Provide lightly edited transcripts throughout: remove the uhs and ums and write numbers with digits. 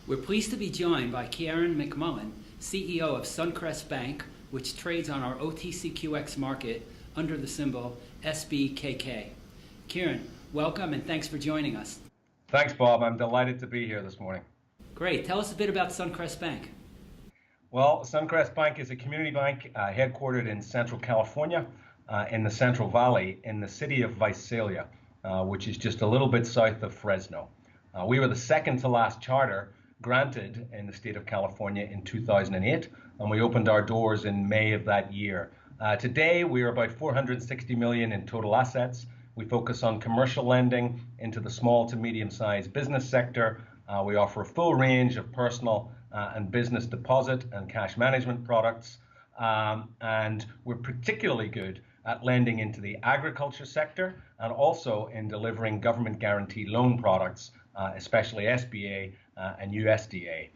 We're pleased to be joined by Ciaran McMullan, CEO of Suncrest Bank, which trades on our OTCQX market under the symbol SBKK. Ciaran, welcome and thanks for joining us. Thanks, Bob. I'm delighted to be here this morning. Great. Tell us a bit about Suncrest Bank. Well, Suncrest Bank is a community bank headquartered in Central California, in the Central Valley, in the city of Visalia, which is just a little bit south of Fresno. We were the second to last charter granted in the state of California in 2008, and we opened our doors in May of that year. Today, we are about 460 million in total assets. We focus on commercial lending into the small to medium-sized business sector. We offer a full range of personal and business deposit and cash management products. And we're particularly good at lending into the agriculture sector and also in delivering government guarantee loan products, especially SBA and USDA.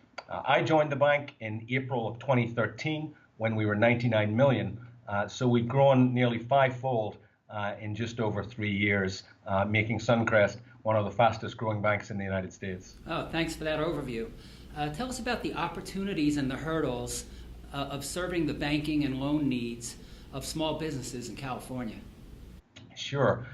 I joined the bank in April of 2013 when we were 99 million. So we've grown nearly fivefold in just over 3 years, making Suncrest one of the fastest growing banks in the United States. Oh, thanks for that overview. Tell us about the opportunities and the hurdles of serving the banking and loan needs of small businesses in California. Sure.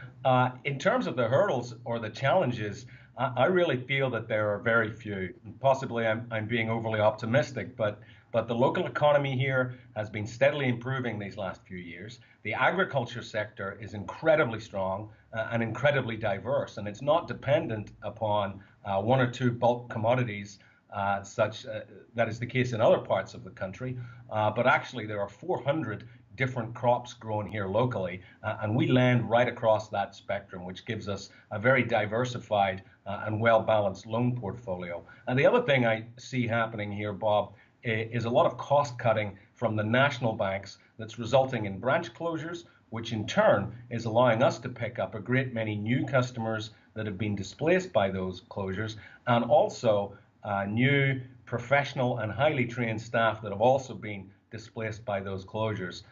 In terms of the hurdles or the challenges, I really feel that there are very few. Possibly I'm being overly optimistic, but the local economy here has been steadily improving these last few years. The agriculture sector is incredibly strong and incredibly diverse, and it's not dependent upon one or two bulk commodities that is the case in other parts of the country. But actually there are 400 different crops grown here locally, and we lend right across that spectrum, which gives us a very diversified and well-balanced loan portfolio. And the other thing I see happening here, Bob, is a lot of cost cutting from the national banks that's resulting in branch closures, which in turn is allowing us to pick up a great many new customers that have been displaced by those closures, and also new professional and highly trained staff that have also been displaced by those closures.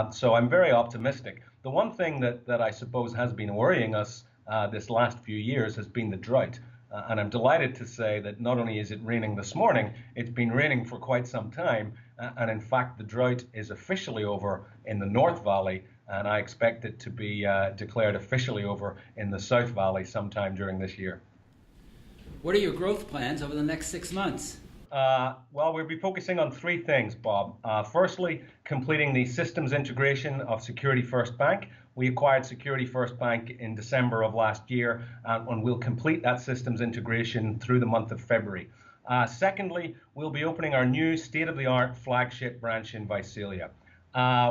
So I'm very optimistic. The one thing that I suppose has been worrying us this last few years has been the drought. And I'm delighted to say that not only is it raining this morning, it's been raining for quite some time. And in fact, the drought is officially over in the North Valley, and I expect it to be declared officially over in the South Valley sometime during this year. What are your growth plans over the next 6 months? Well, we'll be focusing on three things, Bob. Firstly, completing the systems integration of Security First Bank. We acquired Security First Bank in December of last year, and we'll complete that systems integration through the month of February. Secondly, we'll be opening our new state-of-the-art flagship branch in Visalia.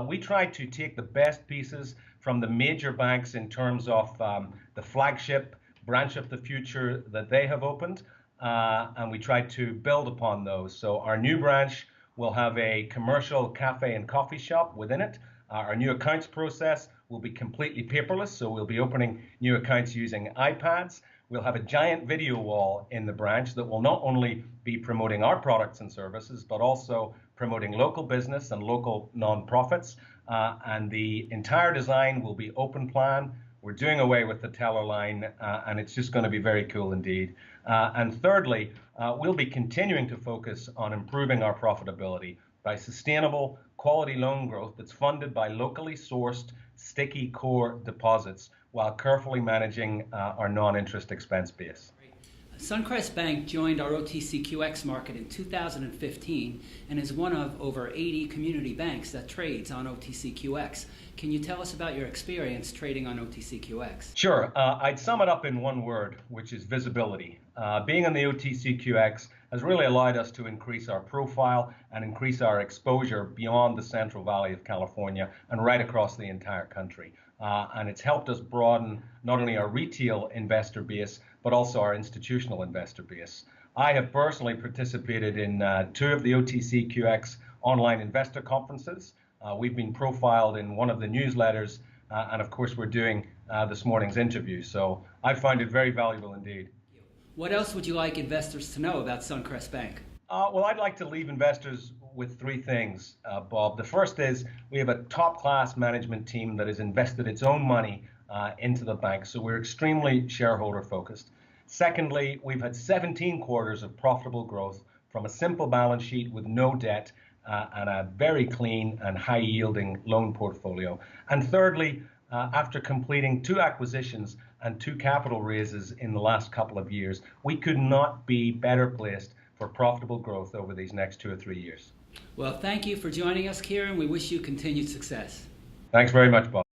We tried to take the best pieces from the major banks in terms of the flagship branch of the future that they have opened, and we tried to build upon those. So our new branch will have a commercial cafe and coffee shop within it. Our new accounts process will be completely paperless, so we'll be opening new accounts using iPads. We'll have a giant video wall in the branch that will not only be promoting our products and services, but also promoting local business and local nonprofits. And the entire design will be open plan. We're doing away with the teller line, and it's just going to be very cool indeed. And thirdly, we'll be continuing to focus on improving our profitability by sustainable quality loan growth that's funded by locally sourced sticky core deposits while carefully managing our non-interest expense base. Suncrest Bank joined our OTCQX market in 2015 and is one of over 80 community banks that trades on OTCQX. Can you tell us about your experience trading on OTCQX? Sure. I'd sum it up in one word, which is visibility. Being on the OTCQX has really allowed us to increase our profile and increase our exposure beyond the Central Valley of California and right across the entire country. And it's helped us broaden not only our retail investor base, but also our institutional investor base. I have personally participated in 2 of the OTCQX online investor conferences. We've been profiled in one of the newsletters, and of course we're doing this morning's interview. So I find it very valuable indeed. What else would you like investors to know about Suncrest Bank? Well, I'd like to leave investors with 3 things, Bob. The first is we have a top-class management team that has invested its own money into the bank, so we're extremely shareholder focused. Secondly, we've had 17 quarters of profitable growth from a simple balance sheet with no debt and a very clean and high-yielding loan portfolio. And thirdly, after completing 2 acquisitions and 2 capital raises in the last couple of years, we could not be better placed for profitable growth over these next 2 or 3 years. Well, thank you for joining us, Ciaran. We wish you continued success. Thanks very much, Bob.